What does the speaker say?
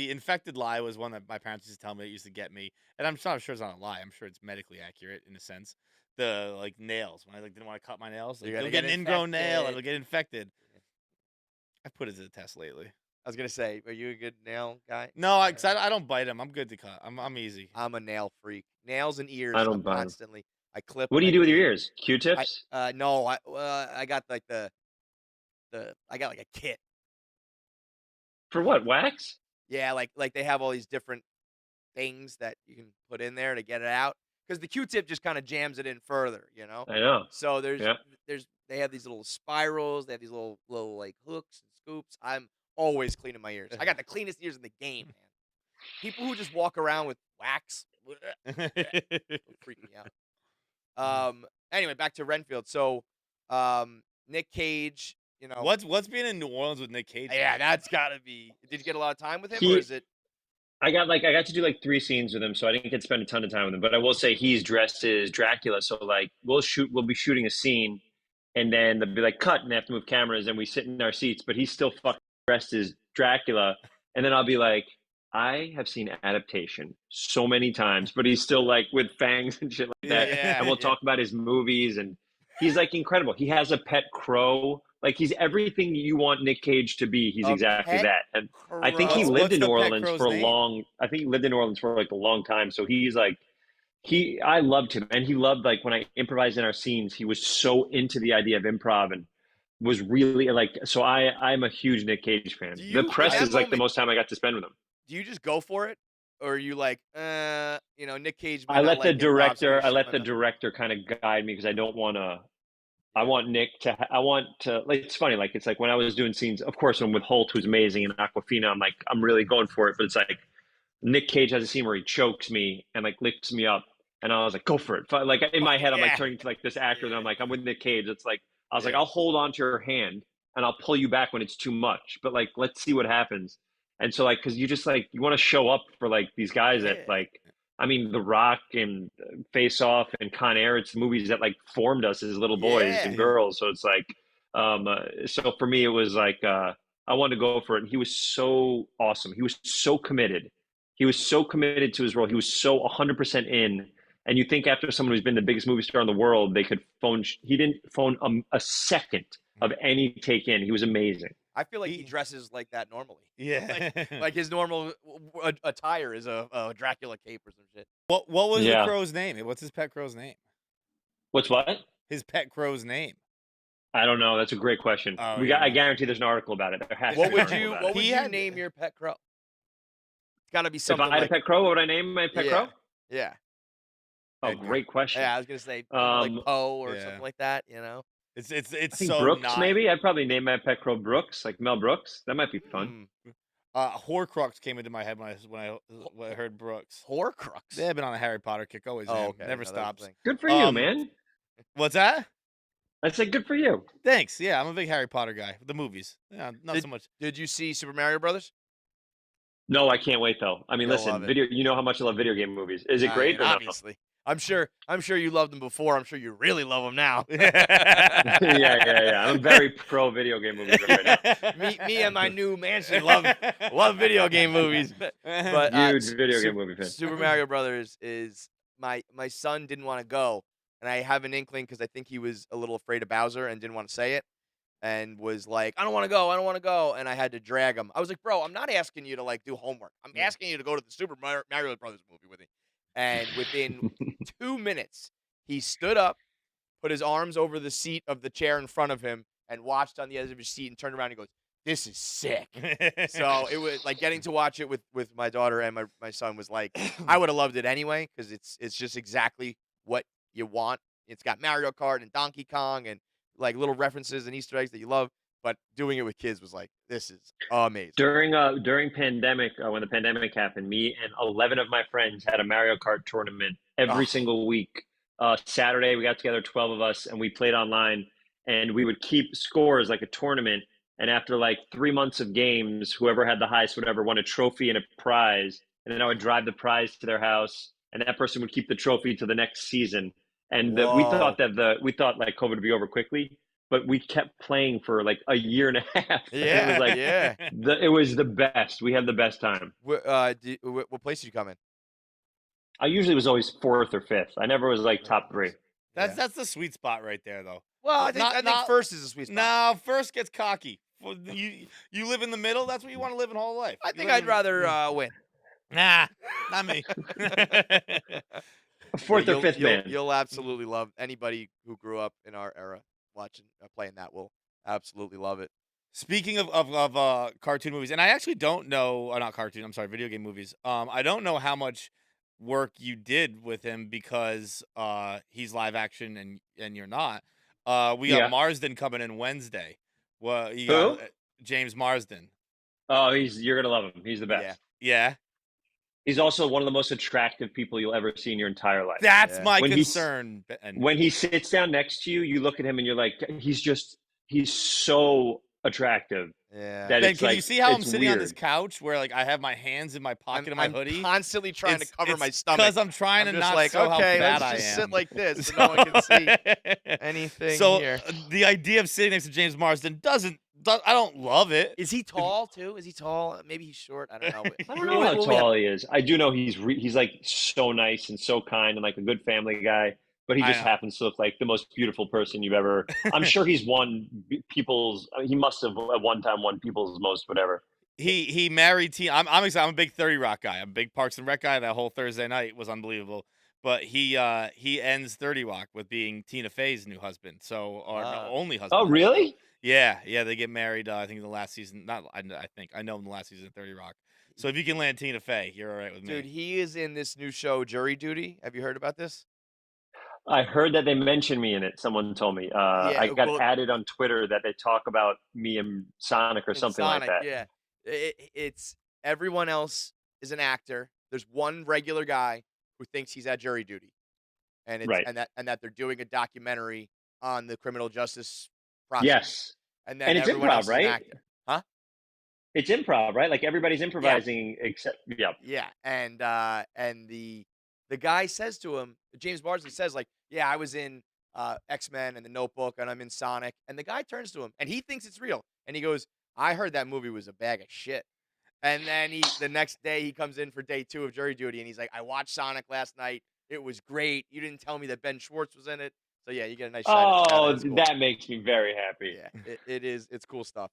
The infected lie was one that my parents used to tell me that used to get me, and I'm not sure it's not a lie. I'm sure it's medically accurate in a sense. The like nails when I like didn't want to cut my nails, like You're gonna you'll get get an ingrown nail and infected. it'll get infected. I've put it to the test lately. I was gonna say, are you a good nail guy? No, I don't bite them. I'm good to cut. I'm easy. I'm a nail freak. Nails and I ears. I'm don't buy 'em. constantly. I clip What and do you I do with your clean. ears? Q-tips? No, I got like the I got like a kit. For what? Wax? Yeah, like they have all these different things that you can put in there to get it out because the Q-tip just kind of jams it in further, you know. I know. So Yeah. there's they have these little spirals. They have these little like hooks and scoops. I'm always cleaning my ears. I got the cleanest ears in the game, man. People who just walk around with wax freak me out. Anyway, back to Renfield. So, Nick Cage, you know, What's being in New Orleans with Nick Cage? yeah, that's gotta be. Did you get a lot of time with him, or He is it? I got to do like 3 scenes with him, so I didn't get to spend a ton of time with him. But I will say he's dressed as Dracula, so like we'll be shooting a scene, and then they'll be like cut, and they have to move cameras, and we sit in our seats, but he's still fucking dressed as Dracula, and then I'll be like, I have seen adaptation so many times, but he's still like with fangs and shit like that, Yeah, and we'll yeah. talk about his movies, and he's like incredible. He has a pet crow. Like he's everything you want Nick Cage to be. He's A exactly pet that. And I think he crow? lived What's in the New pet Orleans crow's for a name? long. I think he lived in New Orleans for like a long time. So he's like, I loved him, and he loved like when I improvised in our scenes. He was so into the idea of improv and was really like. So I'm a huge Nick Cage fan. Do The you, in press that is like the moment, most time I got to spend with him. do you just go for it, or are you like, Nick Cage might I not let the like improv, so I'm director. gonna I shit let the myself. director kind of guide me because I don't want to. I want Nick to. I want to. Like it's funny. Like it's like when I was doing scenes. Of course, when with Holt, who's amazing, and Aquafina, I'm like I'm really going for it. But it's like Nick Cage has a scene where he chokes me and like lifts me up, and I was like, go for it. Like in my head, I'm like Yeah, turning to like this actor, and I'm like I'm with Nick Cage. It's like I was like yeah, I'll hold on to your hand and I'll pull you back when it's too much. But like let's see what happens. And so like because you just like you want to show up for like these guys that yeah. like. I mean, The Rock and Face Off and Con Air, it's movies that like formed us as little boys Yeah. and girls. So it's like, so for me, it was like, I wanted to go for it. And he was so awesome. He was so committed. He was so committed to his role. He was so 100% in. And you think after someone who's been the biggest movie star in the world, they could phone, he didn't phone a second of any take in. He was amazing. I feel like he He- dresses like that normally. Yeah. Like his normal attire is a Dracula cape or some shit. What was the Yeah. crow's name? What's his pet crow's name? What's what? His pet crow's name. I don't know. That's a great question. Oh, I yeah. guarantee there's an article about it. There has to What be an would article you about what it. would He you had- name your pet crow? It's got to be If something I had like a pet crow, what would I name my pet yeah, crow? yeah, Oh, great question. yeah. I was gonna say something like Poe or yeah. something like that. You know, It's I think so Brooks, not. maybe. I'd probably name my pet crow Brooks, like Mel Brooks. That might be fun. Horcrux came into my head when I heard Brooks. Horcrux. They have been on a Harry Potter kick. Always Oh, have. okay. I Never didn't know that was a stops. thing. Good for you, man. What's that? I said good for you. Thanks. Yeah, I'm a big Harry Potter guy. The movies. Yeah, not so much. Did you see Super Mario Brothers? No, I can't wait though. I mean, You'll listen, love it. video. You know how much I love video game movies. Is it great or no? Obviously. I'm sure you loved them before. I'm sure you really love them now. Yeah. I'm very pro video game movies right now. me and my new mansion love video game movies. But Huge video game movie fan. Super Mario Brothers is my son didn't want to go, and I have an inkling because I think he was a little afraid of Bowser and didn't want to say it, and was like, I don't want to go, and I had to drag him. I was like, bro, I'm not asking you to like do homework. I'm asking you to go to the Super Mario Brothers movie with me. And within 2 minutes, he stood up, put his arms over the seat of the chair in front of him, and watched on the edge of his seat and turned around and goes, this is sick. So it was like getting to watch it with my daughter and my son was like, I would have loved it anyway because it's just exactly what you want. It's got Mario Kart and Donkey Kong and like little references and Easter eggs that you love. But doing it with kids was like, this is amazing. During pandemic, when the pandemic happened, me and 11 of my friends had a Mario Kart tournament every single week. Saturday, we got together, 12 of us, and we played online. And we would keep scores like a tournament. And after like 3 months of games, whoever had the highest, whatever, won a trophy and a prize. And then I would drive the prize to their house, and that person would keep the trophy to the next season. And we thought like COVID would be over quickly. but we kept playing for like a year and a half. And it was Yeah, like yeah. it was the best. We had the best time. What place did you come in? I usually was always fourth or fifth. I never was like Very top nice. three. That's Yeah. that's the sweet spot right there, though. Well, Well, I think first is a sweet spot. no, first gets cocky. Well, you live in the middle. That's what you want to live in whole life. I You think live I'd in- rather win. Nah, not me. Yeah, Fourth or fifth man. you'll absolutely love anybody who grew up in our era watching playing that will absolutely love it. Speaking of cartoon movies, and I actually don't know, not cartoon. I'm sorry, video game movies. I don't know how much work you did with him because he's live action and you're not. We got Yeah. Marsden coming in Wednesday. Well, you Who? got James Marsden. Oh, you're gonna love him. He's the best. Yeah. Yeah, He's also one of the most attractive people you'll ever see in your entire life. that's Yeah. my When he's- concern. And When he sits down next to you, you look at him and you're like, he's so attractive Yeah. that Ben, it's can like you see how I'm it's sitting on this weird. couch where like I have my hands in my pocket of my I'm hoodie? constantly trying to cover my stomach. because I'm trying I'm to just not like, show okay, how fat let's I just am. sit like this so no one can see anything So here. the idea of sitting next to James Marsden I don't love it. Is he tall too? Is he tall? Maybe he's short. I don't know. I don't know how tall he is. I do know he's like so nice and so kind and like a good family guy, but he I just know. happens to look like the most beautiful person you've ever. I'm sure he's won people's. He must have at one time won people's most whatever. He married Tina. I'm excited. I'm a big 30 Rock guy. I'm a big Parks and Rec guy. That whole Thursday night was unbelievable. But he ends 30 Rock with being Tina Fey's new husband. So or no, only husband. Oh, really? Yeah, they get married. I think in the last season. Not I think I know in the last season of 30 Rock. So if you can land Tina Fey, you're all right with me. Dude, he is in this new show, Jury Duty. Have you heard about this? I heard that they mentioned me in it. Someone told me. I got well- added on Twitter that they talk about me and Sonic or In something Sonic, like that. Yeah, it's everyone else is an actor. There's one regular guy who thinks he's at jury duty, and it's Right. and that they're doing a documentary on the criminal justice process. Yes. and then And it's everyone improv, else is an right? actor. Huh? It's improv, right? Like everybody's improvising except Yeah, and the guy says to him, James Marsden says like, yeah, I was in X-Men and The Notebook, and I'm in Sonic, and the guy turns to him and he thinks it's real, and he goes, I heard that movie was a bag of shit. And then the next day he comes in for day 2 of jury duty, and he's like, I watched Sonic last night. It was great. You didn't tell me that Ben Schwartz was in it. So yeah, you get a nice. Oh, It's cool. that makes me very happy. Yeah, it is. It's cool stuff.